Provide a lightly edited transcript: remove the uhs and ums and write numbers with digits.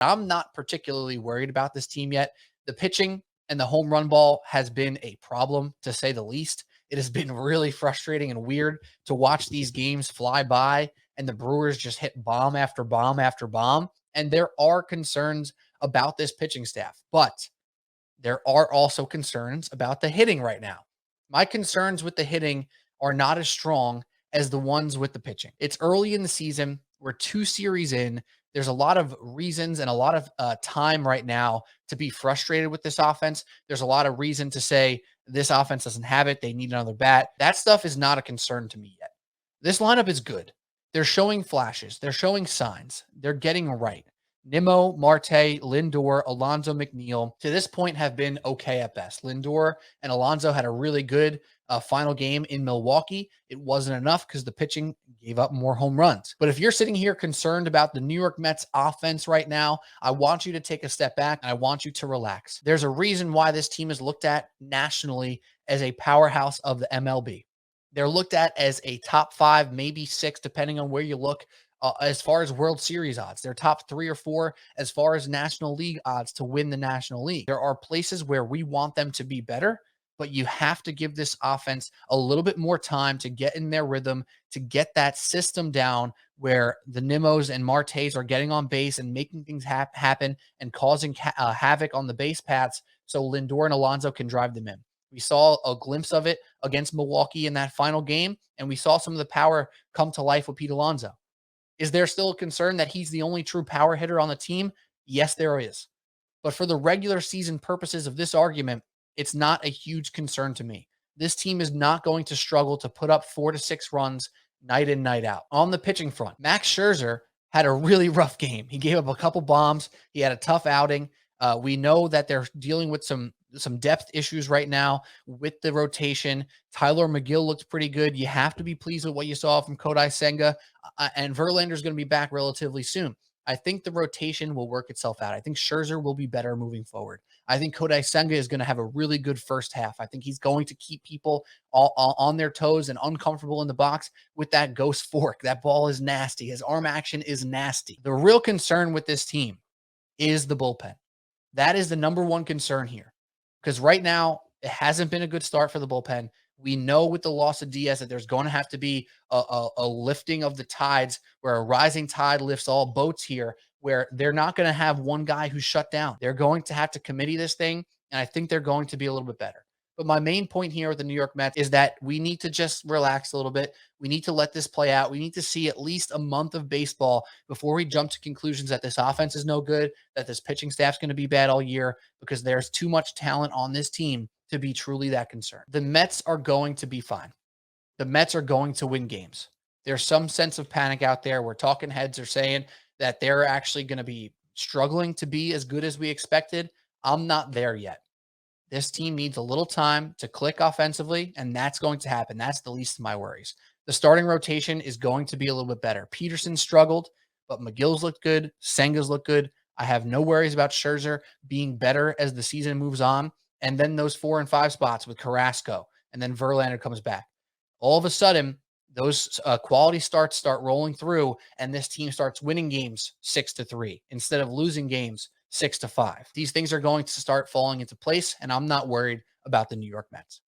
I'm not particularly worried about this team yet. The pitching and the home run ball has been a problem, to say the least. It has been really frustrating and weird to watch these games fly by and the Brewers just hit bomb after bomb after bomb. And there are concerns about this pitching staff, but there are also concerns about the hitting right now. My concerns with the hitting are not as strong as the ones with the pitching. It's early in the season. We're 2 series in. There's a lot of reasons and a lot of time right now to be frustrated with this offense. There's a lot of reason to say this offense doesn't have it. They need another bat. That stuff is not a concern to me yet. This lineup is good. They're showing flashes. They're showing signs. They're getting right. Nimmo, Marte, Lindor, Alonso, McNeil, to this point have been okay at best. Lindor and Alonso had a really good final game in Milwaukee. It wasn't enough because the pitching gave up more home runs. But if you're sitting here concerned about the New York Mets offense right now, I want you to take a step back and I want you to relax. There's a reason why this team is looked at nationally as a powerhouse of the MLB. They're looked at as a top 5, maybe 6, depending on where you look as far as World Series odds. They're top 3 or 4 as far as National League odds to win the National League. There are places where we want them to be better, but you have to give this offense a little bit more time to get in their rhythm, to get that system down where the Nimmos and Martes are getting on base and making things happen and causing havoc on the base paths so Lindor and Alonso can drive them in. We saw a glimpse of it against Milwaukee in that final game, and we saw some of the power come to life with Pete Alonso. Is there still a concern that he's the only true power hitter on the team? Yes, there is. But for the regular season purposes of this argument, it's not a huge concern to me. This team is not going to struggle to put up 4 to 6 runs night in, night out. On the pitching front, Max Scherzer had a really rough game. He gave up a couple bombs. He had a tough outing. We know that they're dealing with some depth issues right now with the rotation. Tyler McGill looked pretty good. You have to be pleased with what you saw from Kodai Senga, and Verlander's going to be back relatively soon. I think the rotation will work itself out. I think Scherzer will be better moving forward. I think Kodai Senga is going to have a really good first half. I think he's going to keep people all on their toes and uncomfortable in the box with that ghost fork. That ball is nasty. His arm action is nasty. The real concern with this team is the bullpen. That is the number one concern here. Because right now, it hasn't been a good start for the bullpen. We know with the loss of Diaz that there's going to have to be a lifting of the tides where a rising tide lifts all boats here, where they're not going to have one guy who's shut down. They're going to have to committee this thing, and I think they're going to be a little bit better. But my main point here with the New York Mets is that we need to just relax a little bit. We need to let this play out. We need to see at least a month of baseball before we jump to conclusions that this offense is no good, that this pitching staff's going to be bad all year, because there's too much talent on this team to be truly that concerned. The Mets are going to be fine. The Mets are going to win games. There's some sense of panic out there where talking heads are saying that they're actually going to be struggling to be as good as we expected. I'm not there yet. This team needs a little time to click offensively, and that's going to happen. That's the least of my worries. The starting rotation is going to be a little bit better. Peterson struggled, but McGill's looked good. Senga's looked good. I have no worries about Scherzer being better as the season moves on. And then those 4 and 5 spots with Carrasco, and then Verlander comes back. All of a sudden, those quality starts start rolling through, and this team starts winning games 6-3 instead of losing games 6-5. These things are going to start falling into place, and I'm not worried about the New York Mets.